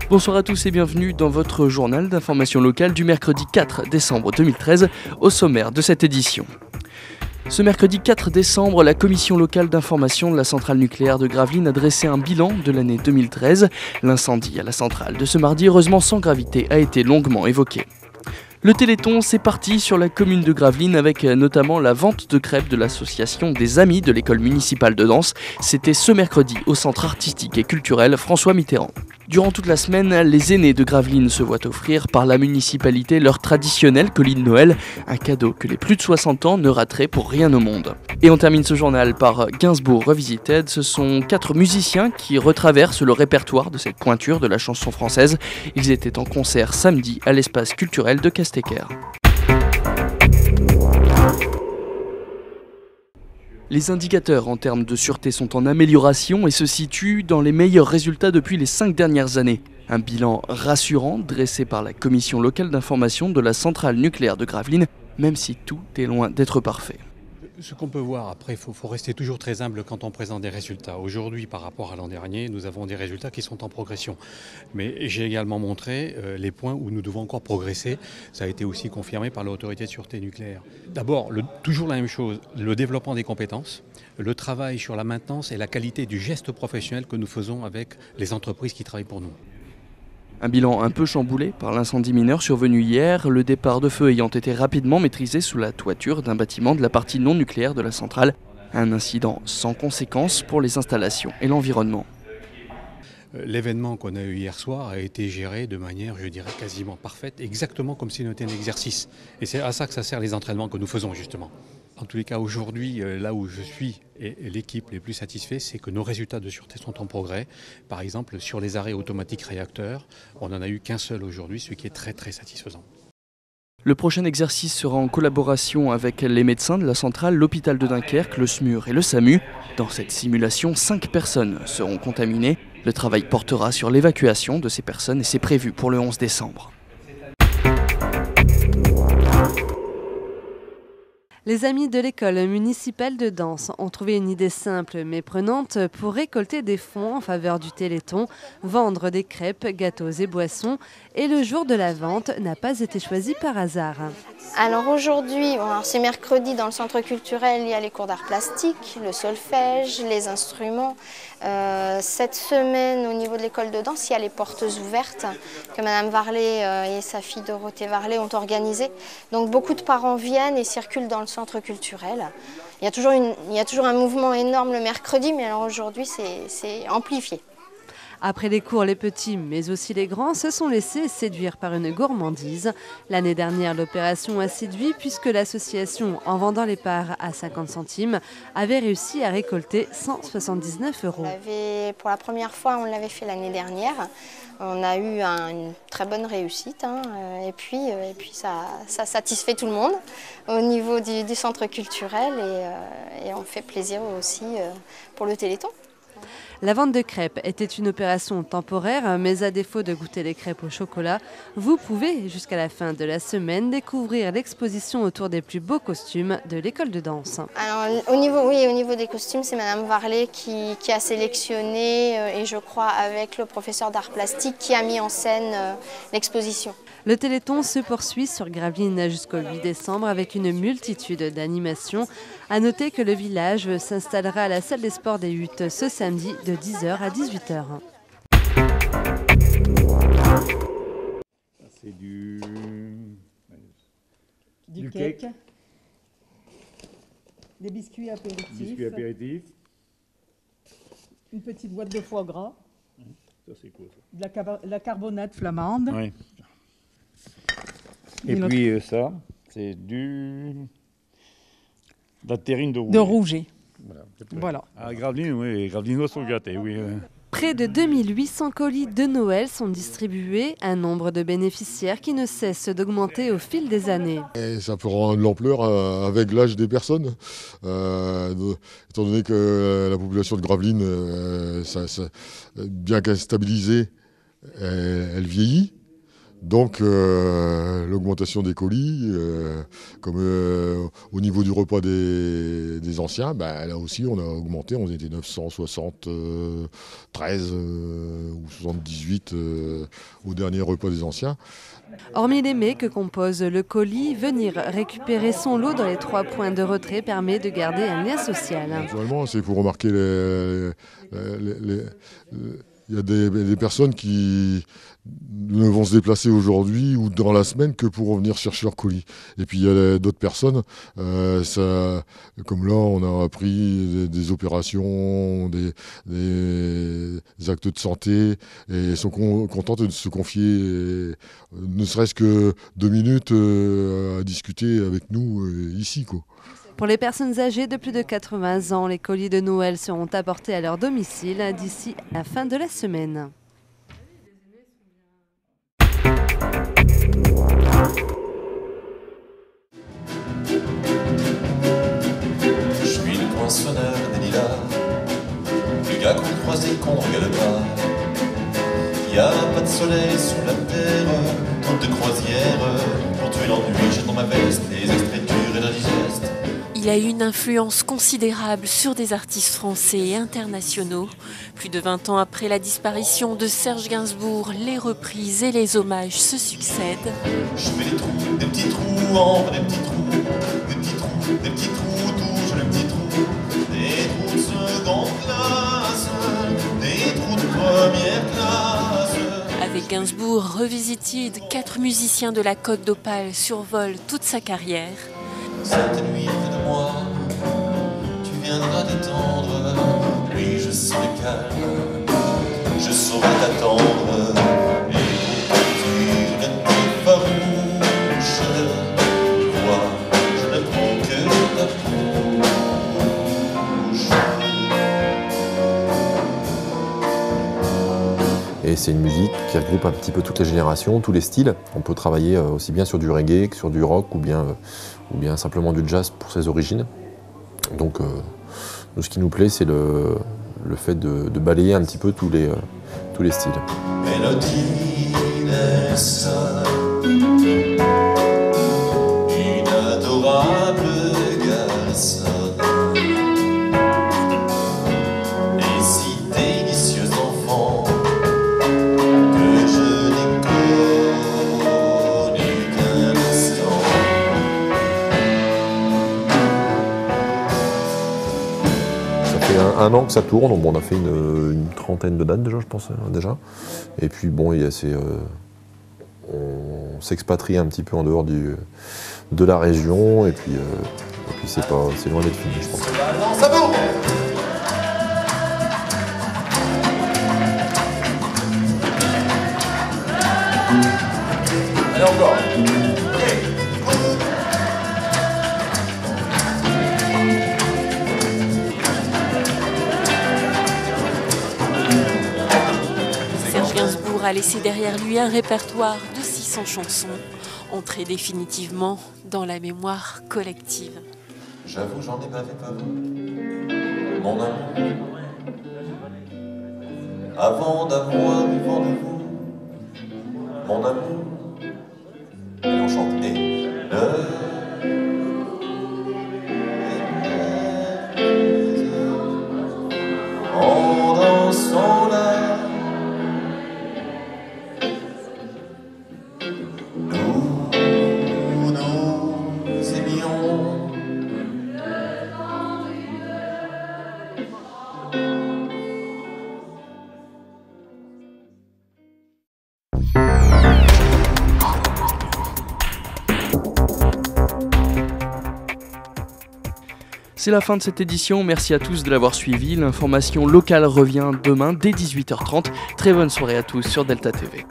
Bonsoir à tous et bienvenue dans votre journal d'information locale du mercredi 4 décembre 2013, au sommaire de cette édition. Ce mercredi 4 décembre, la commission locale d'information de la centrale nucléaire de Gravelines a dressé un bilan de l'année 2013. L'incendie à la centrale de ce mardi, heureusement sans gravité, a été longuement évoqué. Le Téléthon, c'est parti sur la commune de Gravelines avec notamment la vente de crêpes de l'association des Amis de l'école municipale de danse. C'était ce mercredi au centre artistique et culturel François Mitterrand. Durant toute la semaine, les aînés de Gravelines se voient offrir par la municipalité leur traditionnel colis de Noël, un cadeau que les plus de 60 ans ne rateraient pour rien au monde. Et on termine ce journal par Gainsbourg Revisited. Ce sont 4 musiciens qui retraversent le répertoire de cette pointure de la chanson française. Ils étaient en concert samedi à l'espace culturel de Castecker. Les indicateurs en termes de sûreté sont en amélioration et se situent dans les meilleurs résultats depuis les 5 dernières années. Un bilan rassurant dressé par la commission locale d'information de la centrale nucléaire de Gravelines, même si tout est loin d'être parfait. Ce qu'on peut voir, après, il faut rester toujours très humble quand on présente des résultats. Aujourd'hui, par rapport à l'an dernier, nous avons des résultats qui sont en progression. Mais j'ai également montré les points où nous devons encore progresser. Ça a été aussi confirmé par l'autorité de sûreté nucléaire. D'abord, toujours la même chose, le développement des compétences, le travail sur la maintenance et la qualité du geste professionnel que nous faisons avec les entreprises qui travaillent pour nous. Un bilan un peu chamboulé par l'incendie mineur survenu hier, le départ de feu ayant été rapidement maîtrisé sous la toiture d'un bâtiment de la partie non nucléaire de la centrale. Un incident sans conséquence pour les installations et l'environnement. L'événement qu'on a eu hier soir a été géré de manière, je dirais, quasiment parfaite, exactement comme si c'était un exercice. Et c'est à ça que ça sert les entraînements que nous faisons justement. En tous les cas, aujourd'hui, là où je suis et l'équipe les plus satisfaits, c'est que nos résultats de sûreté sont en progrès. Par exemple, sur les arrêts automatiques réacteurs, on n'en a eu qu'un seul aujourd'hui, ce qui est très très satisfaisant. Le prochain exercice sera en collaboration avec les médecins de la centrale, l'hôpital de Dunkerque, le SMUR et le SAMU. Dans cette simulation, 5 personnes seront contaminées. Le travail portera sur l'évacuation de ces personnes et c'est prévu pour le 11 décembre. Les amis de l'école municipale de danse ont trouvé une idée simple mais prenante pour récolter des fonds en faveur du Téléthon, vendre des crêpes, gâteaux et boissons. Et le jour de la vente n'a pas été choisi par hasard. Alors aujourd'hui, c'est mercredi dans le centre culturel, il y a les cours d'art plastique, le solfège, les instruments. Cette semaine, au niveau de l'école de danse, il y a les portes ouvertes que Madame Varlet et sa fille Dorothée Varlet ont organisées. Donc beaucoup de parents viennent et circulent dans le centre culturel. Il y a toujours un mouvement énorme le mercredi, mais alors aujourd'hui c'est amplifié. Après les cours, les petits, mais aussi les grands, se sont laissés séduire par une gourmandise. L'année dernière, l'opération a séduit puisque l'association, en vendant les parts à 50 centimes, avait réussi à récolter 179 €. Pour la première fois, on l'avait fait l'année dernière. On a eu une très bonne réussite et puis ça satisfait tout le monde au niveau du centre culturel et on fait plaisir aussi pour le Téléthon. La vente de crêpes était une opération temporaire, mais à défaut de goûter les crêpes au chocolat, vous pouvez, jusqu'à la fin de la semaine, découvrir l'exposition autour des plus beaux costumes de l'école de danse. Alors, au niveau des costumes, c'est Madame Varlet qui a sélectionné, et je crois avec le professeur d'art plastique, qui a mis en scène l'exposition. Le Téléthon se poursuit sur Gravelines jusqu'au 8 décembre avec une multitude d'animations. À noter que le village s'installera à la salle des sports des Huttes ce samedi de 10h à 18h. C'est du cake, des biscuits apéritifs, une petite boîte de foie gras, ça c'est quoi ça? de la carbonate flamande. Oui. Et puis ça, c'est de la terrine de rouget. De rouget. Voilà. À Gravelines, oui, les Gravelinois sont gâtés, oui. Près de 2800 colis de Noël sont distribués, un nombre de bénéficiaires qui ne cesse d'augmenter au fil des années. Et ça prend de l'ampleur avec l'âge des personnes, étant donné que la population de Gravelines, bien qu'elle est stabilisée, elle vieillit. Donc l'augmentation des colis, comme au niveau du repas des anciens, là aussi on a augmenté, on était 973 ou 78 au dernier repas des anciens. Hormis les mets que compose le colis, venir récupérer son lot dans les 3 points de retrait permet de garder un lien social. Naturellement, c'est pour remarquer il y a des personnes qui ne vont se déplacer aujourd'hui ou dans la semaine que pour revenir chercher leur colis. Et puis il y a d'autres personnes, comme là on a appris des opérations, des actes de santé, et sont contentes de se confier, ne serait-ce que 2 minutes à discuter avec nous ici, quoi. Pour les personnes âgées de plus de 80 ans, les colis de Noël seront apportés à leur domicile d'ici la fin de la semaine. Je suis le poinçonneur des lilas, le gars qu'on croisait qu'on ne regarde pas. Y a pas de soleil sous la terre, route de croisière, pour tuer l'ennui, j'ai dans ma veste les extraits durs et d'indigeste. Il a eu une influence considérable sur des artistes français et internationaux. Plus de 20 ans après la disparition de Serge Gainsbourg, les reprises et les hommages se succèdent. Je fais des trous, des petits trous, entre des petits trous, des petits trous, des petits trous, touche le petit trou, des trous de seconde classe, des trous de première classe. Avec Gainsbourg Revisited, 4 musiciens de la Côte d'Opale survolent toute sa carrière. Cette nuit près de moi, tu viendras détendre. Oui, je serai calme, je saurai t'attendre. Et pour que tu ne t'es farouche, vois, je ne prends que ta bouche. Et c'est une musique qui regroupe un petit peu toutes les générations, tous les styles. On peut travailler aussi bien sur du reggae que sur du rock ou bien simplement du jazz pour ses origines. Donc nous, ce qui nous plaît, c'est le fait de balayer un petit peu tous les styles. Mélodie des sols, une adorable garçonne. Et si délicieux enfant que je n'ai connu qu'un instant. Ça fait un an que ça tourne, bon, on a fait une trentaine de dates déjà, je pense, déjà. Et puis bon, on s'expatrie un petit peu en dehors de la région, et puis c'est loin d'être fini, je pense. Allez encore. Serge Gainsbourg a laissé derrière lui un répertoire de 600 chansons, entré définitivement dans la mémoire collective. J'avoue, j'en ai bavé pas vous, mon amour. Avant d'avoir du vent de vous, mon amour. Et on chante en dansant là. Nous aimions. C'est la fin de cette édition, merci à tous de l'avoir suivi. L'information locale revient demain dès 18h30. Très bonne soirée à tous sur Delta TV.